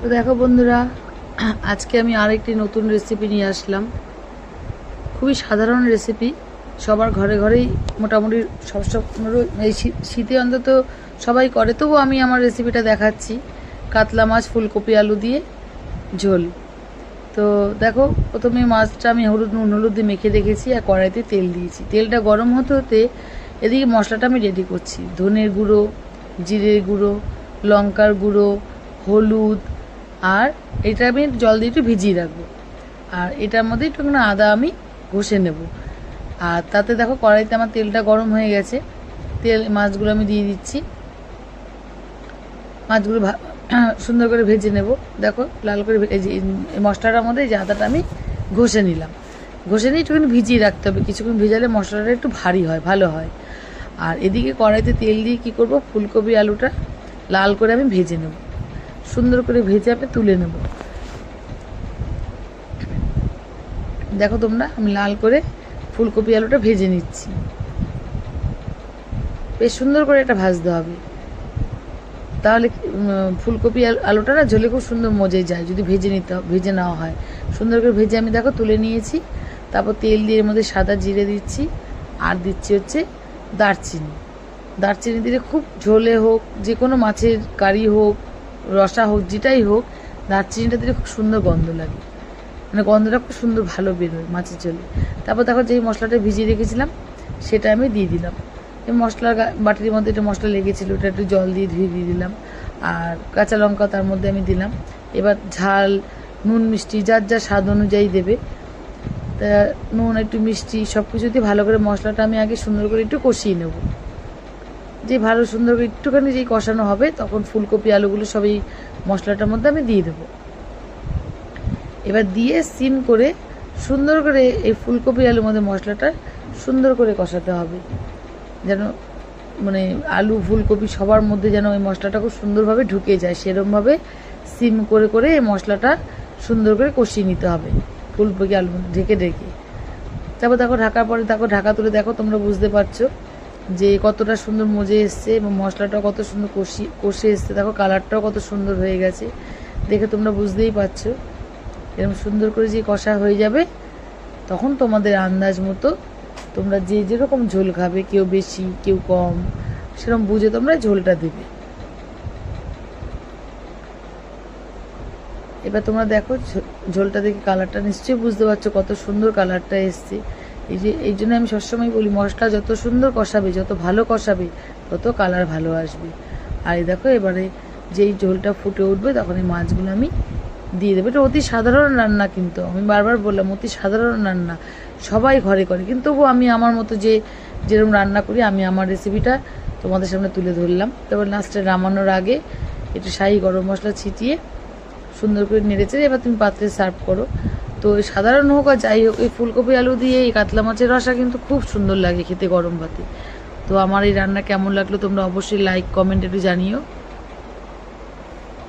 তো দেখো বন্ধুরা, আজকে আমি আরেকটি নতুন রেসিপি নিয়ে আসলাম। খুবই সাধারণ রেসিপি, সবার ঘরে ঘরেই মোটামুটি সব এই শীতে অন্তত সবাই করে, তবু আমি আমার রেসিপিটা দেখাচ্ছি। কাতলা মাছ ফুলকপি আলু দিয়ে ঝোল। তো দেখো, প্রথমে মাছটা আমি নুন হলুদ দিয়ে মেখে রেখেছি আর কড়াইতে তেল দিয়েছি। তেলটা গরম হতে হতে এদিকে মশলাটা আমি রেডি করছি। ধনের গুঁড়ো, জিরের গুঁড়ো, লঙ্কার গুঁড়ো, হলুদ, আর এটা আমি জল দিয়ে একটু ভিজিয়ে রাখবো। আর এটার মধ্যে একটু আদা আমি ঘষে নেব। আর তাতে দেখো কড়াইতে আমার তেলটা গরম হয়ে গেছে। মাছগুলো আমি দিয়ে দিচ্ছি। মাছগুলো সুন্দর করে ভেজে নেব। দেখো লাল করে এই মশলাটার মধ্যে যে আদাটা আমি ঘষে নিলাম। ঘষে নিয়ে একটুখানি ভিজিয়ে রাখতে হবে, কিছুক্ষণ ভিজালে মশলাটা একটু ভারী হয়, ভালো হয়। আর এদিকে কড়াইতে তেল দিয়ে কী করব, ফুলকপি আলুটা লাল করে আমি ভেজে নেব। সুন্দর করে ভেজে আমি তুলে নেব। দেখো তোমরা, আমি লাল করে ফুলকপি আলুটা ভেজে নিচ্ছি। বেশ সুন্দর করে এটা ভাজতে হবে, তাহলে ফুলকপি আলুটা না ঝোলে খুব সুন্দর মজে যায় যদি ভেজে নেওয়া হয়। সুন্দর করে ভেজে আমি দেখো তুলে নিয়েছি। তারপর তেল দিয়ে এর মধ্যে সাদা জিরে দিচ্ছি, আর দিচ্ছি হচ্ছে দারচিনি। দারচিনি দিলে খুব ঝোলে হোক, যে কোনো মাছের কারি হোক, রসা হোক, যেটাই হোক, দারচিনিটা দিলে খুব সুন্দর গন্ধ লাগে, মানে গন্ধটা খুব সুন্দর ভালো বেরোয় মাছের ঝোলে। তারপর দেখো যেই মশলাটা ভিজিয়ে রেখেছিলাম সেটা আমি দিয়ে দিলাম। এই মশলার বাটির মধ্যে একটা মশলা লেগেছিলো, ওটা একটু জল দিয়ে ধুয়ে দিয়ে দিলাম। আর কাঁচা লঙ্কা তার মধ্যে আমি দিলাম। এবার ঝাল, নুন, মিষ্টি যার যা স্বাদ অনুযায়ী দেবে। তা নুন একটু মিষ্টি সব কিছু দিয়ে ভালো করে মশলাটা আমি আগে সুন্দর করে একটু কষিয়ে নেব। যে ভালো সুন্দর করে একটুখানি যেই কষানো হবে, তখন ফুলকপি আলুগুলো সব এই মশলাটার মধ্যে আমি দিয়ে দেবো। এবার দিয়ে সিম করে সুন্দর করে এই ফুলকপি আলুর মধ্যে মশলাটা সুন্দর করে কষাতে হবে, যেন মানে আলু ফুলকপি সবার মধ্যে যেন ওই মশলাটা খুব সুন্দরভাবে ঢুকে যায়। সেরকমভাবে সিম করে করে এই মশলাটা সুন্দর করে কষিয়ে নিতে হবে, ফুলকপি আলু ঢেকে ঢেকে। তারপর দেখো ঢাকার পরে দেখো ঢাকা তুলে দেখো, তোমরা বুঝতে পারছো যে কতটা সুন্দর মজে এসছে এবং মশলাটাও কত সুন্দর কষে এসছে। দেখো কালারটাও কত সুন্দর হয়ে গেছে, দেখে তোমরা বুঝতেই পারছো। এরকম সুন্দর করে যে কষা হয়ে যাবে, তখন তোমাদের আন্দাজ মতো তোমরা যে যেরকম ঝোল খাবে, কেউ বেশি কেউ কম, সেরকম বুঝে তোমরা ঝোলটা দেবে। এবার তোমরা দেখো ঝোলটা দেখে কালারটা নিশ্চয়ই বুঝতে পারছো কত সুন্দর কালারটা এসছে। এই জন্য আমি সবসময় বলি, মশলা যত সুন্দর কষাবে, যত ভালো কষাবে, তত কালার ভালো আসবে। আর এই দেখো এবারে যেই ঝোলটা ফুটে উঠবে, তখন এই মাছগুলো আমি দিয়ে দেবো। এটা অতি সাধারণ রান্না, কিন্তু আমি বারবার বললাম অতি সাধারণ রান্না, সবাই ঘরে করে, কিন্তু তবু আমি আমার মতো যেরকম রান্না করি, আমি আমার রেসিপিটা তোমাদের সামনে তুলে ধরলাম। তারপর লাস্টে নামানোর আগে একটু শাহি গরম মশলা ছিটিয়ে সুন্দর করে নেড়েচেড়ে এবার তুমি পাত্রে সার্ভ করো। তো সাধারণ হোক আর যাই হোক, এই ফুলকপি আলু দিয়ে এই কাতলা মাছের রসা কিন্তু খুব সুন্দর লাগে খেতে গরম ভাতে। তো আমার এই রান্না কেমন লাগলো তোমরা অবশ্যই লাইক কমেন্ট একটু জানিও।